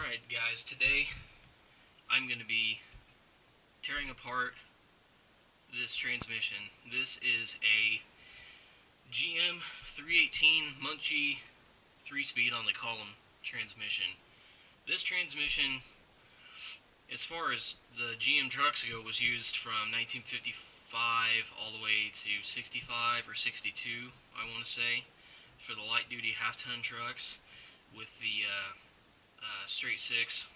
Alright guys, today I'm going to be tearing apart this transmission. This is a GM 318 Muncie 3-speed on the column transmission. This transmission, as far as the GM trucks go, was used from 1955 all the way to 65 or 62, I want to say, for the light-duty half-ton trucks with the straight six.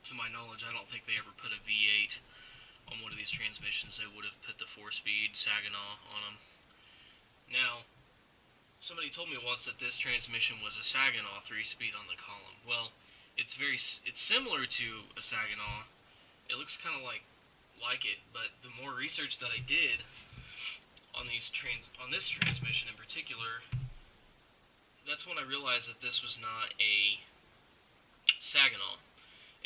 To my knowledge, I don't think they ever put a V8 on one of these transmissions. They would have put the 4-speed Saginaw on them. Now, somebody told me once that this transmission was a Saginaw 3-speed on the column. Well, it's similar to a Saginaw. It looks kind of like it, but the more research that I did on this transmission in particular, that's when I realized that this was not a Saginaw.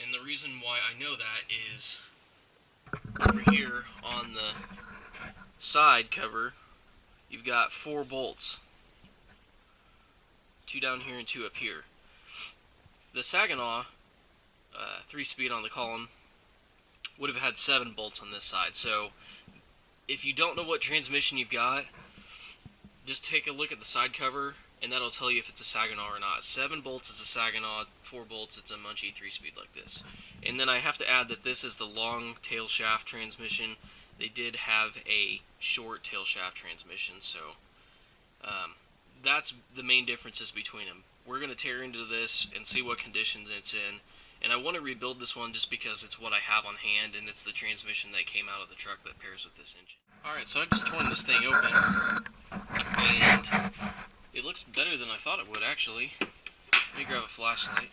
And the reason why I know that is over here on the side cover, you've got 4 bolts. 2 down here and 2 up here. The Saginaw 3-speed on the column would have had 7 bolts on this side. So if you don't know what transmission you've got, just take a look at the side cover and that'll tell you if it's a Saginaw or not. 7 bolts is a Saginaw, 4 bolts it's a Muncie 3-speed like this. And then I have to add that this is the long tail shaft transmission. They did have a short tail shaft transmission, so that's the main differences between them. We're going to tear into this and see what conditions it's in. And I want to rebuild this one just because it's what I have on hand, and it's the transmission that came out of the truck that pairs with this engine. Alright, so I've just torn this thing open, and it looks better than I thought it would, actually. Let me grab a flashlight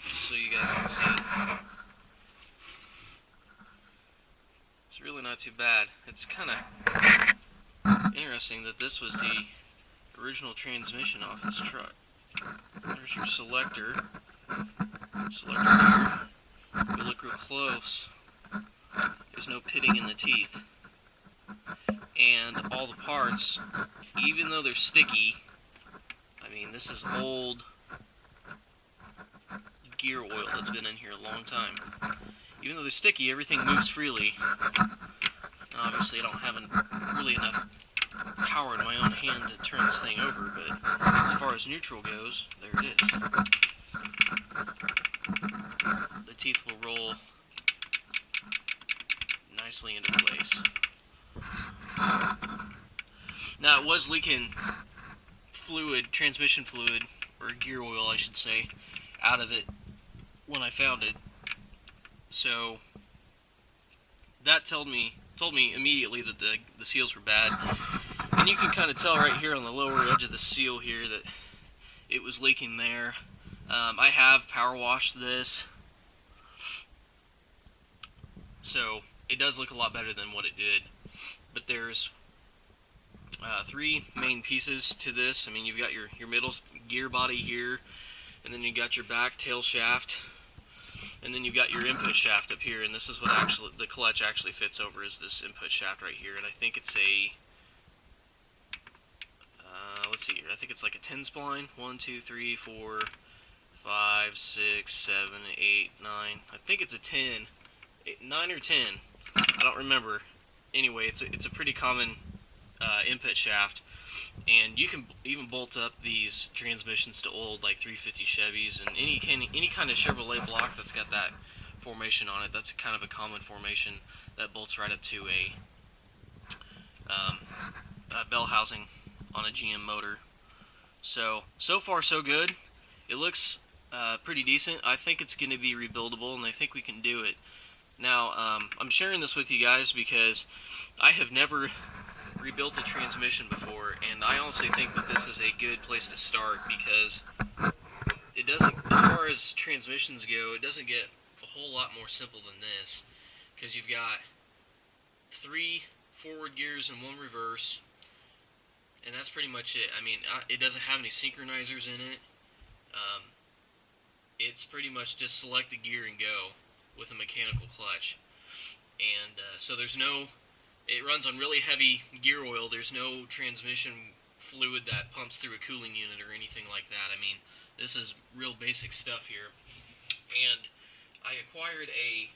so you guys can see. It's really not too bad. It's kind of interesting that this was the original transmission off this truck. There's your selector. Selector there. If you look real close, there's no pitting in the teeth. And all the parts, even though they're sticky, I mean, this is old gear oil that's been in here a long time. Even though they're sticky, everything moves freely. Now, obviously, I don't have really enough power in my own hand to turn this thing over, but as far as neutral goes, there it is. The teeth will roll nicely into place. Now, it was leaking fluid, transmission fluid, or gear oil I should say, out of it when I found it. So that told me immediately that the seals were bad. And you can kind of tell right here on the lower edge of the seal here that it was leaking there. I have power washed this, so it does look a lot better than what it did. But there's 3 main pieces to this. I mean, you've got your middle gear body here, and then you've got your back tail shaft, and then you've got your input shaft up here, and this is what actually the clutch actually fits over, is this input shaft right here. And I think it's a let's see here, I think it's like a 10 spline. 1, 2, 3, 4, 5, 6, 7, 8, 9. I think it's a 10, 9 or 10. I don't remember. Anyway, it's a pretty common input shaft, and you can even bolt up these transmissions to old like 350 Chevys and any kind of Chevrolet block that's got that formation on it. That's kind of a common formation that bolts right up to a bell housing on a GM motor. So far so good. It looks pretty decent. I think it's going to be rebuildable, and I think we can do it. Now, I'm sharing this with you guys because I have never rebuilt a transmission before, and I honestly think that this is a good place to start because it doesn't, as far as transmissions go, it doesn't get a whole lot more simple than this, because you've got 3 forward gears and 1 reverse, and that's pretty much it. I mean, it doesn't have any synchronizers in it. It's pretty much just select the gear and go with a mechanical clutch. And so there's no, it runs on really heavy gear oil. There's no transmission fluid that pumps through a cooling unit or anything like that. I mean, this is real basic stuff here. And I acquired a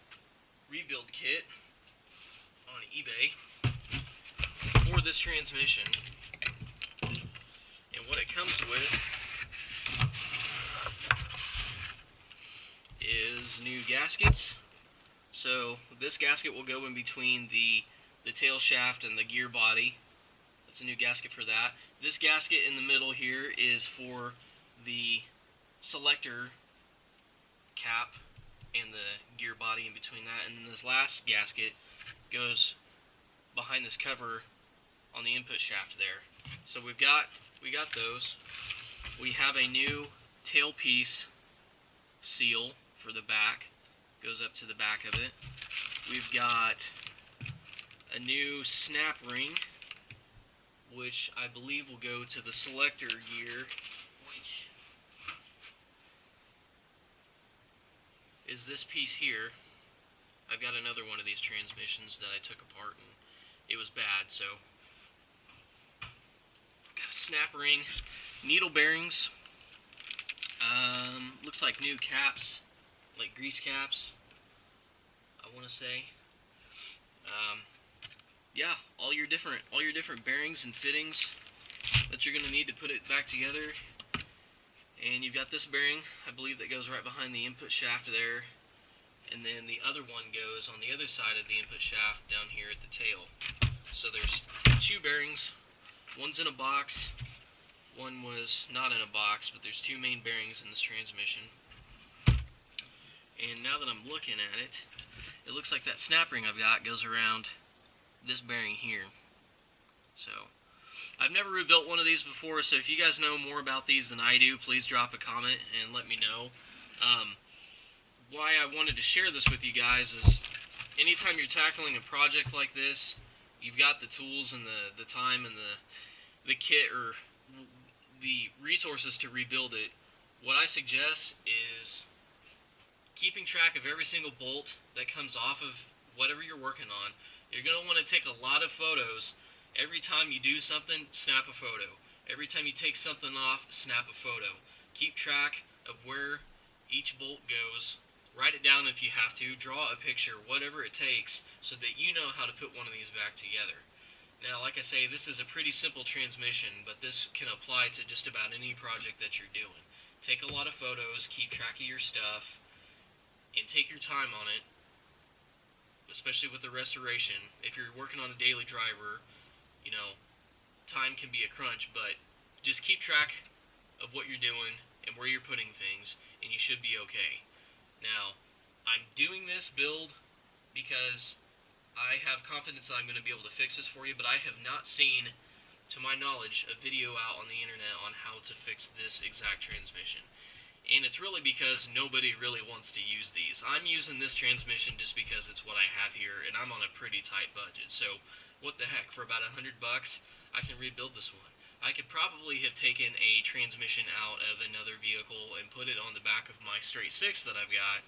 rebuild kit on eBay for this transmission. And what it comes with is new gaskets. So this gasket will go in between the tail shaft and the gear body. That's a new gasket for that. This gasket in the middle here is for the selector cap and the gear body in between that. And then this last gasket goes behind this cover on the input shaft there. So we got those. We have a new tailpiece seal for the back. Goes up to the back of it. We've got a new snap ring, which I believe will go to the selector gear, which is this piece here. I've got another one of these transmissions that I took apart and it was bad, so got a snap ring, needle bearings, looks like new caps, like grease caps, I want to say. Yeah, all your different bearings and fittings that you're going to need to put it back together. And you've got this bearing, I believe, that goes right behind the input shaft there. And then the other one goes on the other side of the input shaft down here at the tail. So there's two bearings. One's in a box. One was not in a box, but there's two main bearings in this transmission. And now that I'm looking at it, it looks like that snap ring I've got goes around this bearing here. So I've never rebuilt one of these before, so if you guys know more about these than I do, please drop a comment and let me know. Why I wanted to share this with you guys is anytime you're tackling a project like this, you've got the tools and the time and the kit or the resources to rebuild it. What I suggest is keeping track of every single bolt that comes off of whatever you're working on. You're going to want to take a lot of photos. Every time you do something, snap a photo. Every time you take something off, snap a photo. Keep track of where each bolt goes. Write it down if you have to. Draw a picture, whatever it takes, so that you know how to put one of these back together. Now, like I say, this is a pretty simple transmission, but this can apply to just about any project that you're doing. Take a lot of photos, keep track of your stuff, and take your time on it, especially with the restoration. If you're working on a daily driver, you know, time can be a crunch, but just keep track of what you're doing and where you're putting things, and you should be okay. Now, I'm doing this build because I have confidence that I'm going to be able to fix this for you, but I have not seen, to my knowledge, a video out on the internet on how to fix this exact transmission. And it's really because nobody really wants to use these. I'm using this transmission just because it's what I have here, and I'm on a pretty tight budget. So, what the heck, for about $100, I can rebuild this one. I could probably have taken a transmission out of another vehicle and put it on the back of my straight six that I've got,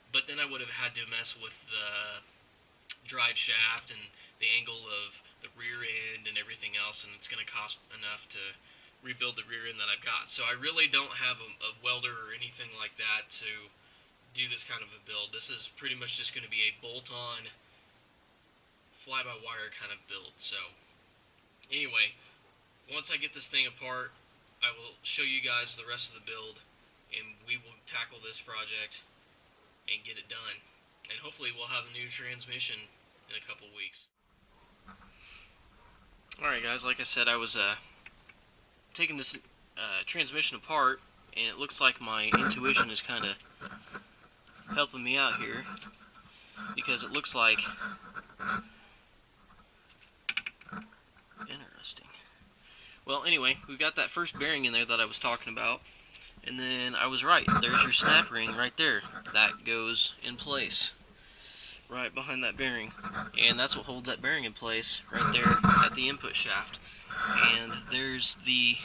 but then I would have had to mess with the drive shaft and the angle of the rear end and everything else, and it's going to cost enough to rebuild the rear end that I've got. So I really don't have a welder or anything like that to do this kind of a build. This is pretty much just going to be a bolt-on, fly-by-wire kind of build. So anyway, once I get this thing apart, I will show you guys the rest of the build, and we will tackle this project and get it done. And hopefully we'll have a new transmission in a couple weeks. Alright guys, like I said, I was taking this transmission apart, and it looks like my intuition is kind of helping me out here, because it looks like, interesting. Well, anyway, we've got that first bearing in there that I was talking about, and then I was right. There's your snap ring right there. That goes in place right behind that bearing, and that's what holds that bearing in place right there at the input shaft. And there's the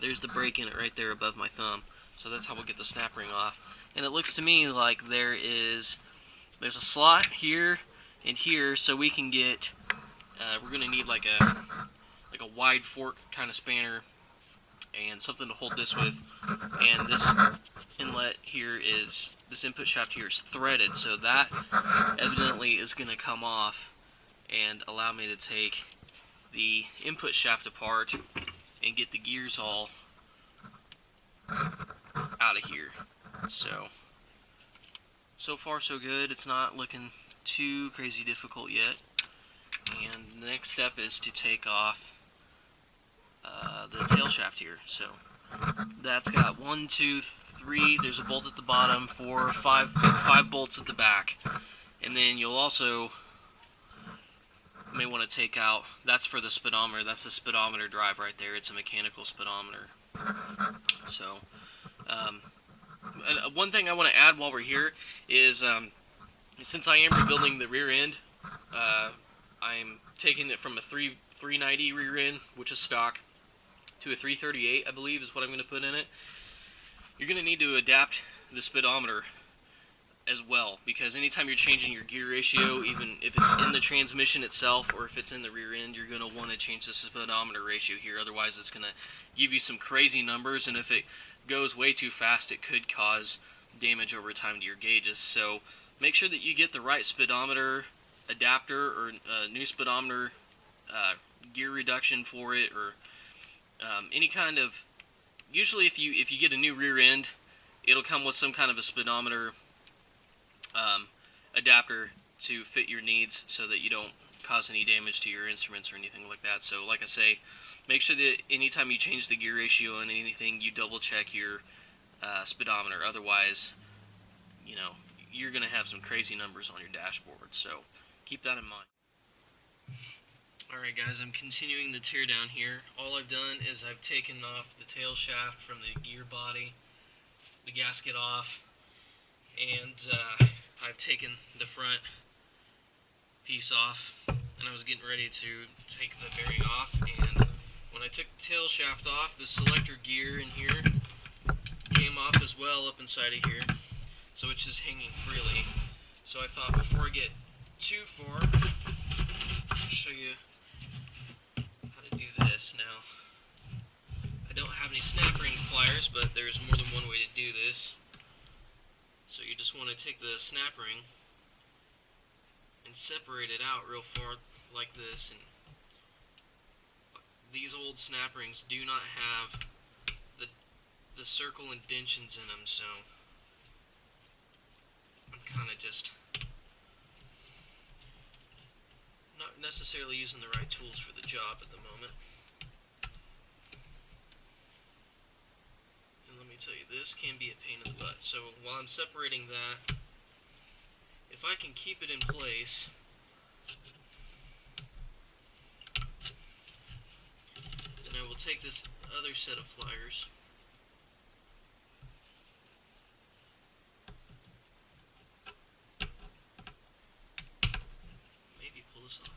there's the brake in it right there above my thumb. So that's how we'll get the snap ring off. And it looks to me like there's a slot here and here, so we can get we're going to need like a wide fork kind of spanner and something to hold this with. And this inlet here is, this input shaft here is threaded, so that evidently is going to come off and allow me to take the input shaft apart and get the gears all out of here. So far so good. It's not looking too crazy difficult yet. And the next step is to take off the tail shaft here. So that's got 1, 2, 3. There's a bolt at the bottom, 4, 5 bolts at the back, and then you'll also may want to take out. That's for the speedometer. That's the speedometer drive right there. It's a mechanical speedometer. So one thing I want to add while we're here is since I am rebuilding the rear end, I'm taking it from a 390 rear end, which is stock, to a 338, I believe, is what I'm going to put in it. You're going to need to adapt the speedometer as well, because anytime you're changing your gear ratio, even if it's in the transmission itself or if it's in the rear end, you're going to want to change the speedometer ratio here. Otherwise, it's going to give you some crazy numbers, and if it goes way too fast, it could cause damage over time to your gauges. So make sure that you get the right speedometer adapter or new speedometer gear reduction for it, or any kind of. Usually, if you get a new rear end, it'll come with some kind of a speedometer adapter to fit your needs, so that you don't cause any damage to your instruments or anything like that. So, like I say, make sure that anytime you change the gear ratio on anything, you double check your speedometer. Otherwise, you're going to have some crazy numbers on your dashboard. So keep that in mind. Alright guys, I'm continuing the teardown here. All I've done is I've taken off the tail shaft from the gear body, the gasket off, and I've taken the front piece off, and I was getting ready to take the bearing off, and when I took the tail shaft off, the selector gear in here came off as well up inside of here, so it's just hanging freely. So I thought before I get too far, I'll show you how to do this. Now, I don't have any snap ring pliers, but there's more than one way to do this. So you just want to take the snap ring and separate it out real far like this. And these old snap rings do not have the circle indentions in them, so I'm kind of just not necessarily using the right tools for the job at the moment. And let me tell you, this can be a pain in the butt. So while I'm separating that, if I can keep it in place, then I will take this other set of pliers, maybe pull this off.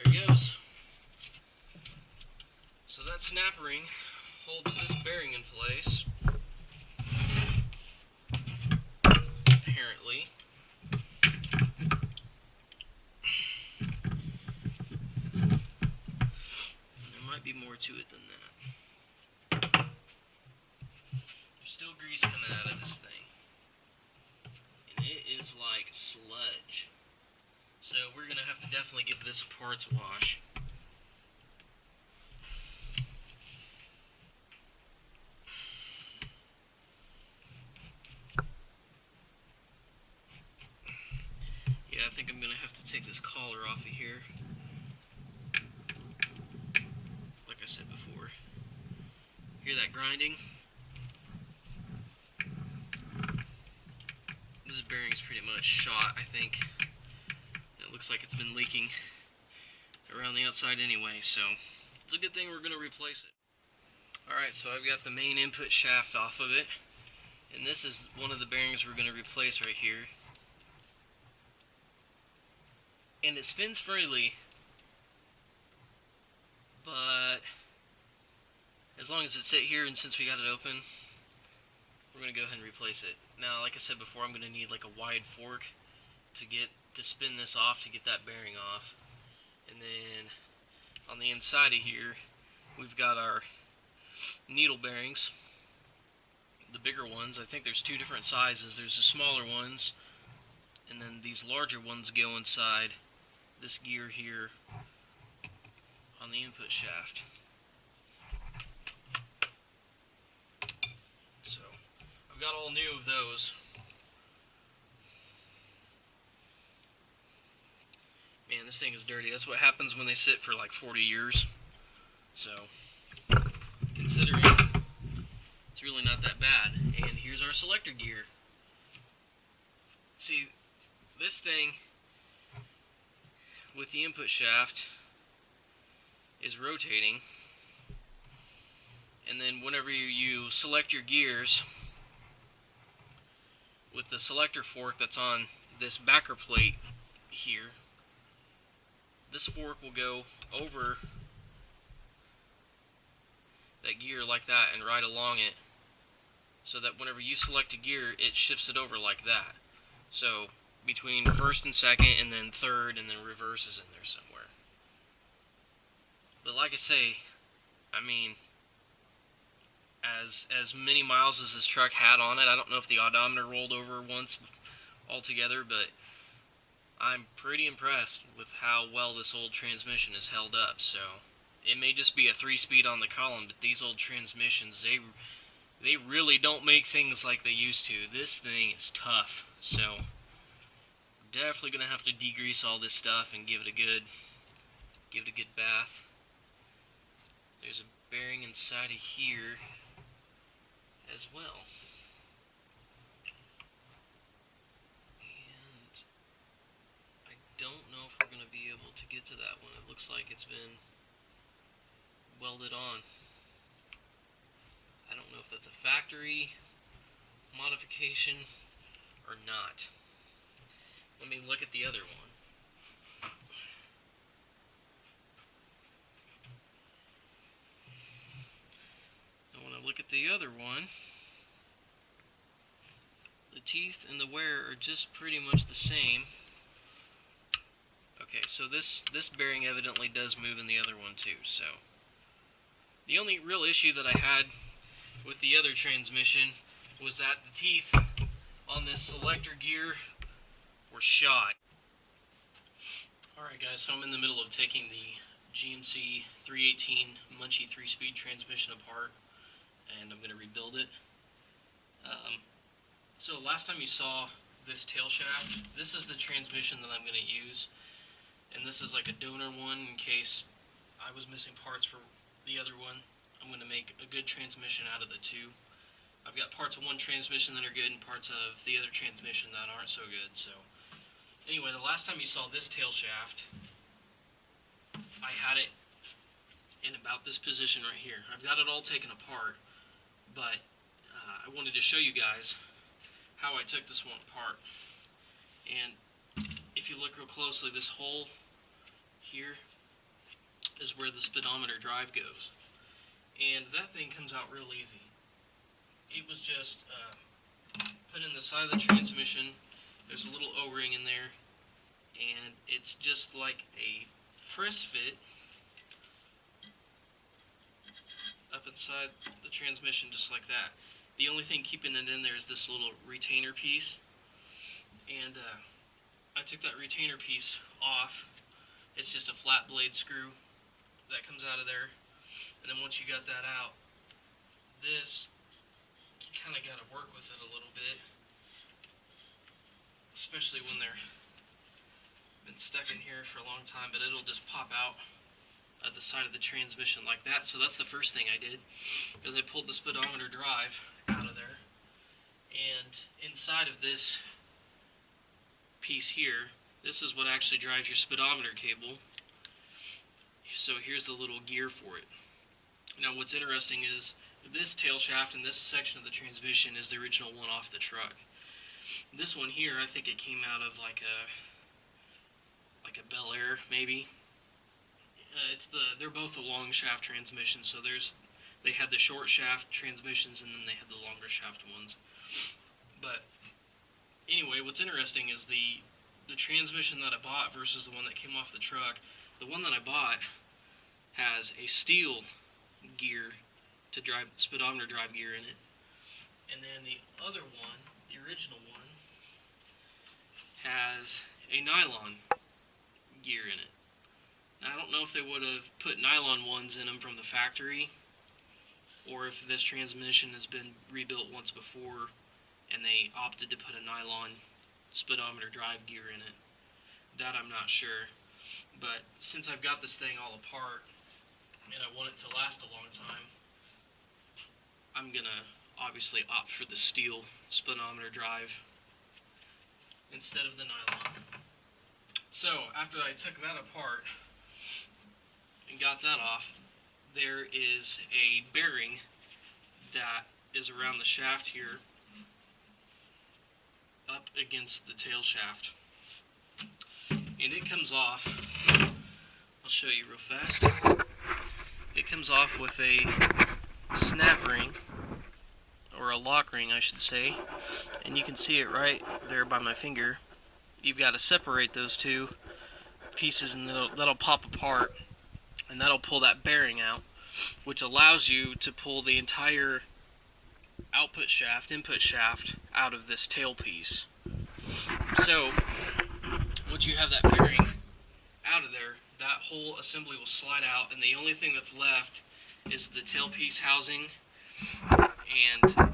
There it goes. So that snap ring holds this bearing in place, apparently. There might be more to it than that. There's still grease coming out of this thing, and it is like sludge. So we're going to have to definitely give this a parts wash. Yeah, I think I'm going to have to take this collar off of here. Like I said before. Hear that grinding? This bearing's pretty much shot, I think. It looks like it's been leaking around the outside anyway, so it's a good thing we're going to replace it. Alright, so I've got the main input shaft off of it, and this is one of the bearings we're going to replace right here. And it spins freely, but as long as it's sit here, and since we got it open, we're going to go ahead and replace it. Now, like I said before, I'm going to need like a wide fork to spin this off, to get that bearing off. And then on the inside of here, we've got our needle bearings, the bigger ones. I think there's two different sizes. There's the smaller ones, and then these larger ones go inside this gear here on the input shaft. So I've got all new of those. Man, this thing is dirty. That's what happens when they sit for like 40 years. So, considering, it's really not that bad. And here's our selector gear. See, this thing with the input shaft is rotating. And then whenever you select your gears with the selector fork that's on this backer plate here, this fork will go over that gear like that and right along it, so that whenever you select a gear, it shifts it over like that. So between first and second, and then third, and then reverse is in there somewhere. But like I say, I mean, as many miles as this truck had on it, I don't know if the odometer rolled over once altogether, but I'm pretty impressed with how well this old transmission is held up. So it may just be a 3-speed on the column, but these old transmissions, they really don't make things like they used to. This thing is tough. So definitely gonna have to degrease all this stuff and give it a good bath. There's a bearing inside of here as well. Don't know if we're going to be able to get to that one. It looks like it's been welded on. I don't know if that's a factory modification or not. Let me look at the other one. And when I look at the other one, the teeth and the wear are just pretty much the same. Okay, so this bearing evidently does move in the other one too. So the only real issue that I had with the other transmission was that the teeth on this selector gear were shot. Alright guys, so I'm in the middle of taking the GMC 318 Muncie 3-speed transmission apart, and I'm going to rebuild it. So last time you saw this tail shaft, this is the transmission that I'm going to use. And this is like a donor one in case I was missing parts for the other one. I'm going to make a good transmission out of the two. I've got parts of one transmission that are good and parts of the other transmission that aren't so good. So anyway, the last time you saw this tail shaft, I had it in about this position right here. I've got it all taken apart, but I wanted to show you guys how I took this one apart. And if you look real closely, this hole here is where the speedometer drive goes. And that thing comes out real easy. It was just put in the side of the transmission. There's a little O-ring in there, and it's just like a press fit up inside the transmission, just like that. The only thing keeping it in there is this little retainer piece. And I took that retainer piece off. It's just a flat blade screw that comes out of there. And then once you got that out, this, you kind of got to work with it a little bit, especially when they're been stuck in here for a long time, but it'll just pop out at the side of the transmission like that. So that's the first thing I did, is I pulled the speedometer drive out of there. And inside of this piece here, this is what actually drives your speedometer cable. So here's the little gear for it. Now what's interesting is this tail shaft and this section of the transmission is the original one off the truck. This one here, I think it came out of like a Bel Air maybe. They're both the long shaft transmission, so there's They had the short shaft transmissions, and then they had the longer shaft ones. But anyway, what's interesting is the transmission that I bought versus the one that came off the truck. The one that I bought has a steel gear to drive, speedometer drive gear in it, and then the other one, the original one, has a nylon gear in it. Now, I don't know if they would have put nylon ones in them from the factory, or if this transmission has been rebuilt once before and they opted to put a nylon speedometer drive gear in it. That I'm not sure. But since I've got this thing all apart and I want it to last a long time, I'm gonna obviously opt for the steel speedometer drive instead of the nylon. So after I took that apart and got that off, there is a bearing that is around the shaft here up against the tail shaft, and it comes off. I'll show you real fast. It comes off with a snap ring, or a lock ring I should say, and you can see it right there by my finger. You've got to separate those two pieces, and that'll pop apart, and that'll pull that bearing out, which allows you to pull the entire output shaft, input shaft out of this tail piece. So once you have that bearing out of there, that whole assembly will slide out, and the only thing that's left is the tailpiece housing and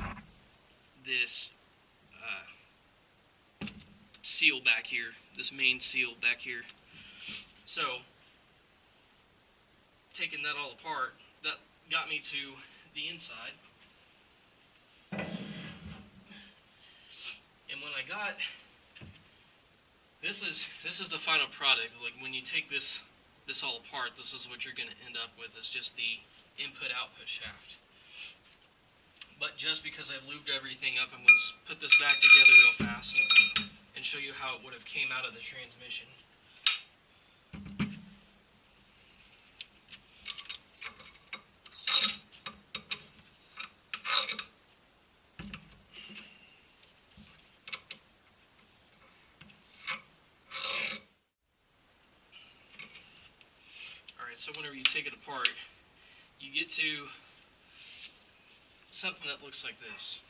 this seal back here, this main seal back here. So taking that all apart, that got me to the inside. And when I got this is the final product. Like, when you take this all apart, this is what you're going to end up with, is just the input-output shaft. But just because I've lubed everything up, I'm going to put this back together real fast and show you how it would have came out of the transmission. Alright, so whenever you take it apart, you get to something that looks like this.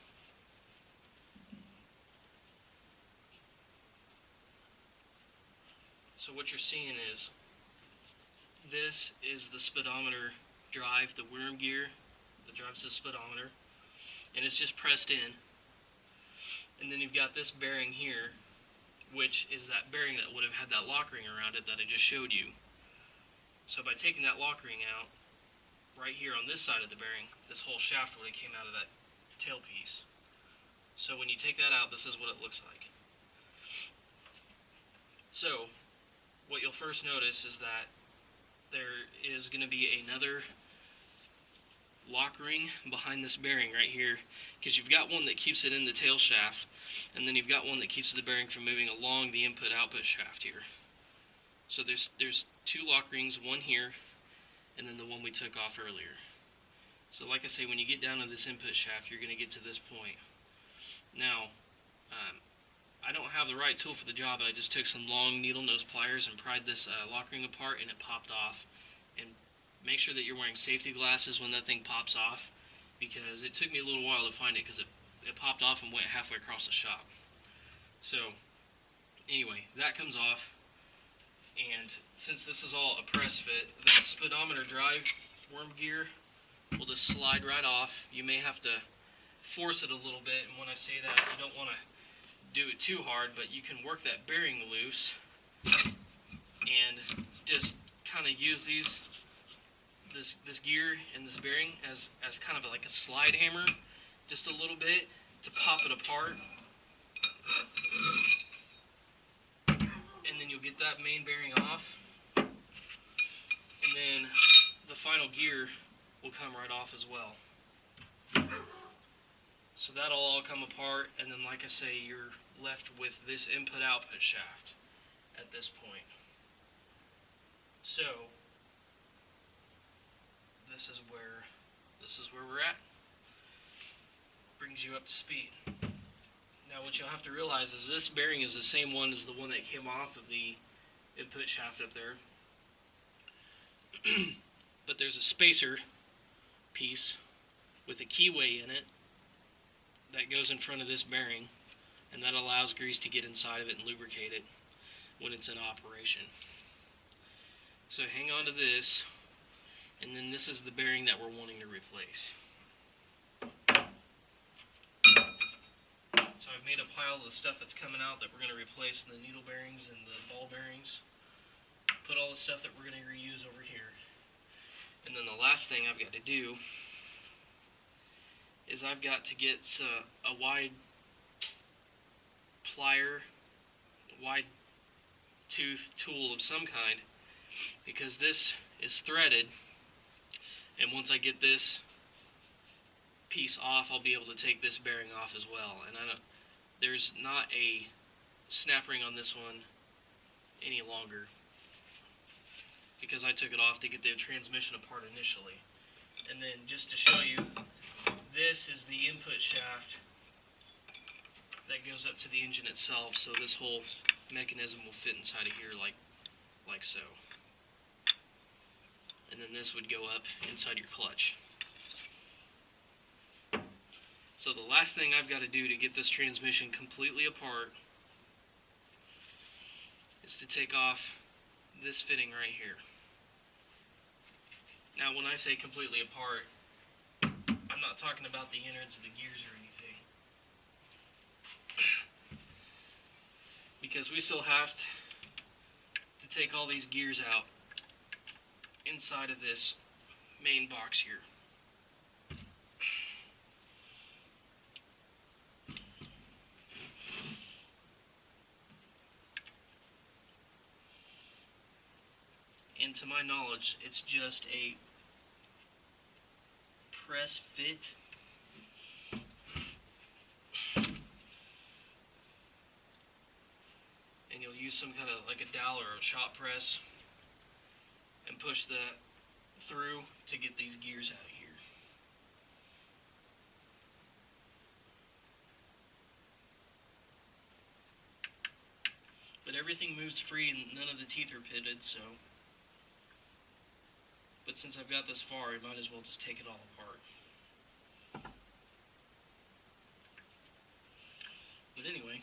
So what you're seeing is, this is the speedometer drive, the worm gear that drives the speedometer, and it's just pressed in. And then you've got this bearing here, which is that bearing that would have had that lock ring around it that I just showed you. So by taking that lock ring out, right here on this side of the bearing, this whole shaft would have came out of that tailpiece. So when you take that out, this is what it looks like. So what you'll first notice is that there is going to be another lock ring behind this bearing right here, because you've got one that keeps it in the tail shaft, and then you've got one that keeps the bearing from moving along the input-output shaft here. So there's two lock rings, one here, and then the one we took off earlier. So like I say, when you get down to this input shaft, you're going to get to this point. Now, I don't have the right tool for the job, but I just took some long needle nose pliers and pried this lock ring apart, and it popped off. And make sure that you're wearing safety glasses when that thing pops off, because it took me a little while to find it, because it popped off and went halfway across the shop. So anyway, that comes off, and since this is all a press fit, that speedometer drive worm gear will just slide right off. You may have to force it a little bit, and when I say that, you don't want to do it too hard, but you can work that bearing loose and just kind of use this gear and this bearing as kind of like a slide hammer, just a little bit, to pop it apart. And then you'll get that main bearing off, and then the final gear will come right off as well. So that'll all come apart, and then like I say, you're left with this input-output shaft at this point. So this is where the this is where we're at. Brings you up to speed. Now what you'll have to realize is this bearing is the same one as the one that came off of the input shaft up there. But there's a spacer piece with a keyway in it that goes in front of this bearing, and that allows grease to get inside of it and lubricate it when it's in operation. So hang on to this, and then this is the bearing that we're wanting to replace. So I've made a pile of the stuff that's coming out that we're going to replace in the needle bearings and the ball bearings. Put all the stuff that we're going to reuse over here. And then the last thing I've got to do is I've got to get a wide plier, wide tooth tool of some kind, because this is threaded, and once I get this piece off, I'll be able to take this bearing off as well. And there's not a snap ring on this one any longer, because I took it off to get the transmission apart initially. And then just to show you, this is the input shaft that goes up to the engine itself, so this whole mechanism will fit inside of here like so. And then this would go up inside your clutch. So the last thing I've got to do to get this transmission completely apart is to take off this fitting right here. Now when I say completely apart, I'm not talking about the innards of the gears or anything, because we still have to take all these gears out inside of this main box here. And to my knowledge, it's just a press fit. And you'll use some kind of like a dowel or a shop press and push that through to get these gears out of here. But everything moves free and none of the teeth are pitted, so. But since I've got this far, I might as well just take it all apart. But anyway,